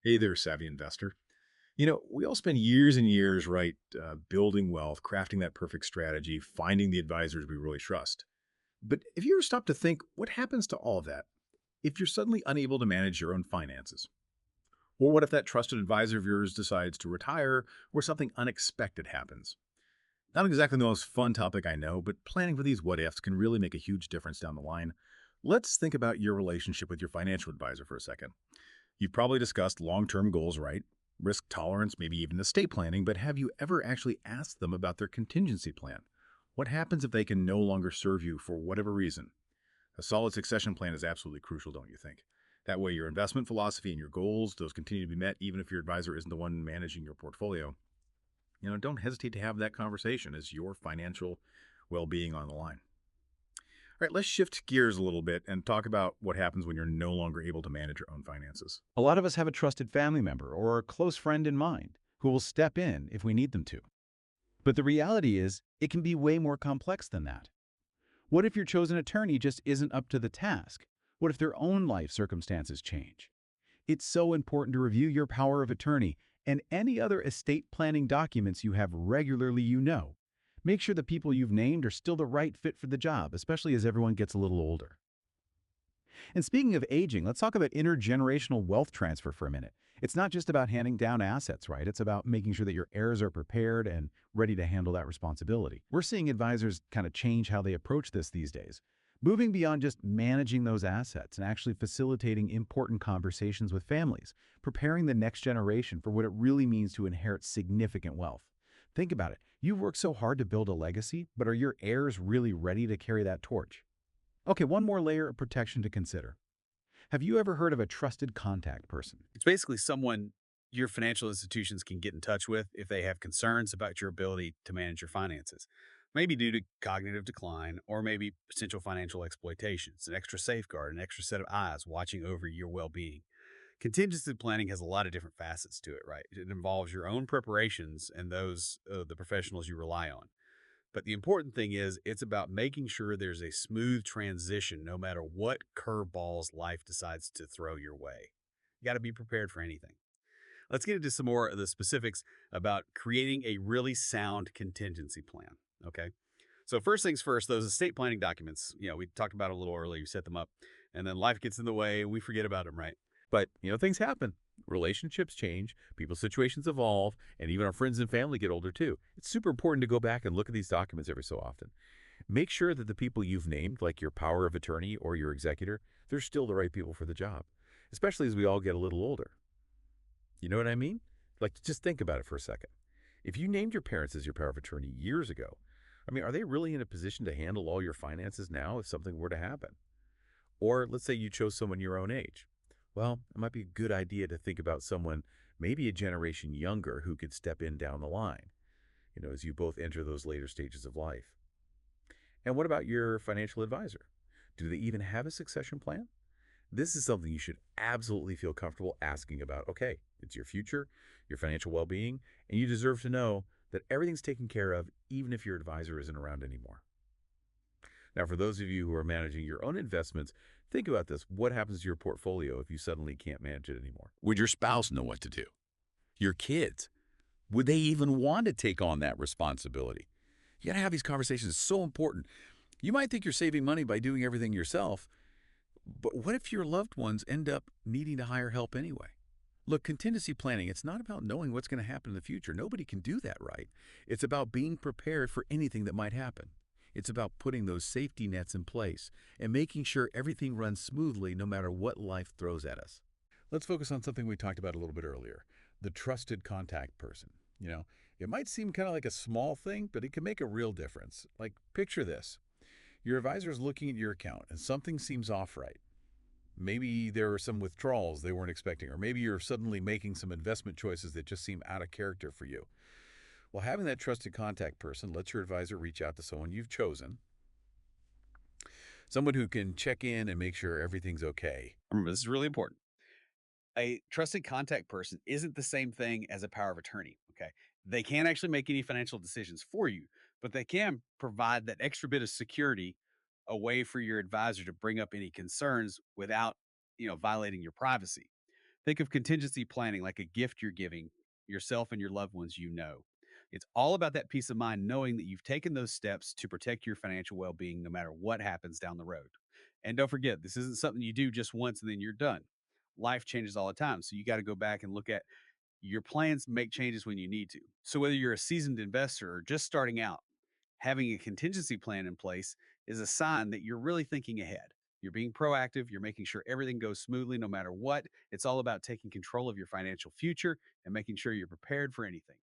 Hey there, savvy investor. We all spend years and years, right, building wealth, crafting that perfect strategy, finding the advisors we really trust. But if you ever stop to think, what happens to all of that if you're suddenly unable to manage your own finances? Or what if that trusted advisor of yours decides to retire or something unexpected happens? Not exactly the most fun topic I know, but planning for these what ifs can really make a huge difference down the line. Let's think about your relationship with your financial advisor for a second. You've probably discussed long term goals, right? Risk tolerance, maybe even estate planning, but have you ever actually asked them about their contingency plan? What happens if they can no longer serve you for whatever reason? A solid succession plan is absolutely crucial, don't you think? That way, your investment philosophy and your goals, those continue to be met even if your advisor isn't the one managing your portfolio. Don't hesitate to have that conversation as your financial well being on the line. All right, let's shift gears a little bit and talk about what happens when you're no longer able to manage your own finances. A lot of us have a trusted family member or a close friend in mind who will step in if we need them to. But the reality is, it can be way more complex than that. What if your chosen attorney just isn't up to the task? What if their own life circumstances change? It's so important to review your power of attorney and any other estate planning documents you have regularly. Make sure the people you've named are still the right fit for the job, especially as everyone gets a little older. And speaking of aging, let's talk about intergenerational wealth transfer for a minute. It's not just about handing down assets, right? It's about making sure that your heirs are prepared and ready to handle that responsibility. We're seeing advisors kind of change how they approach this these days, moving beyond just managing those assets and actually facilitating important conversations with families, preparing the next generation for what it really means to inherit significant wealth. Think about it. You've worked so hard to build a legacy, but are your heirs really ready to carry that torch? Okay, one more layer of protection to consider. Have you ever heard of a trusted contact person? It's basically someone your financial institutions can get in touch with if they have concerns about your ability to manage your finances, maybe due to cognitive decline or maybe potential financial exploitation. It's an extra safeguard, an extra set of eyes watching over your well being. Contingency planning has a lot of different facets to it, right? It involves your own preparations and those of the professionals you rely on. But the important thing is it's about making sure there's a smooth transition no matter what curveballs life decides to throw your way. You got to be prepared for anything. Let's get into some more of the specifics about creating a really sound contingency plan. Okay. So, first things first, those estate planning documents, we talked about a little earlier, you set them up, and then life gets in the way and we forget about them, right? But, things happen. Relationships change, people's situations evolve, and even our friends and family get older too. It's super important to go back and look at these documents every so often. Make sure that the people you've named, like your power of attorney or your executor, they're still the right people for the job, especially as we all get a little older. You know what I mean? Like, just think about it for a second. If you named your parents as your power of attorney years ago, I mean, are they really in a position to handle all your finances now if something were to happen? Or let's say you chose someone your own age. Well, it might be a good idea to think about someone maybe a generation younger who could step in down the line, as you both enter those later stages of life. And what about your financial advisor? Do they even have a succession plan? This is something you should absolutely feel comfortable asking about. Okay, it's your future, your financial well being, and you deserve to know that everything's taken care of, even if your advisor isn't around anymore. Now, for those of you who are managing your own investments, think about this. What happens to your portfolio if you suddenly can't manage it anymore? Would your spouse know what to do? Your kids? Would they even want to take on that responsibility? You got to have these conversations. It's so important. You might think you're saving money by doing everything yourself, but what if your loved ones end up needing to hire help anyway? Look, contingency planning, it's not about knowing what's going to happen in the future. Nobody can do that, right? It's about being prepared for anything that might happen. It's about putting those safety nets in place and making sure everything runs smoothly no matter what life throws at us. Let's focus on something we talked about a little bit earlier, the trusted contact person. It might seem kind of like a small thing, but it can make a real difference. Like, picture this. Your advisor is looking at your account and something seems off right. Maybe there are some withdrawals they weren't expecting, or maybe you're suddenly making some investment choices that just seem out of character for you. Well, having that trusted contact person lets your advisor reach out to someone you've chosen, someone who can check in and make sure everything's okay. Remember, this is really important. A trusted contact person isn't the same thing as a power of attorney. Okay. They can't actually make any financial decisions for you, but they can provide that extra bit of security, a way for your advisor to bring up any concerns without, violating your privacy. Think of contingency planning like a gift you're giving yourself and your loved ones you know. It's all about that peace of mind knowing that you've taken those steps to protect your financial well being no matter what happens down the road. And don't forget, this isn't something you do just once and then you're done. Life changes all the time. So you got to go back and look at your plans, make changes when you need to. So whether you're a seasoned investor or just starting out, having a contingency plan in place is a sign that you're really thinking ahead. You're being proactive, you're making sure everything goes smoothly no matter what. It's all about taking control of your financial future and making sure you're prepared for anything.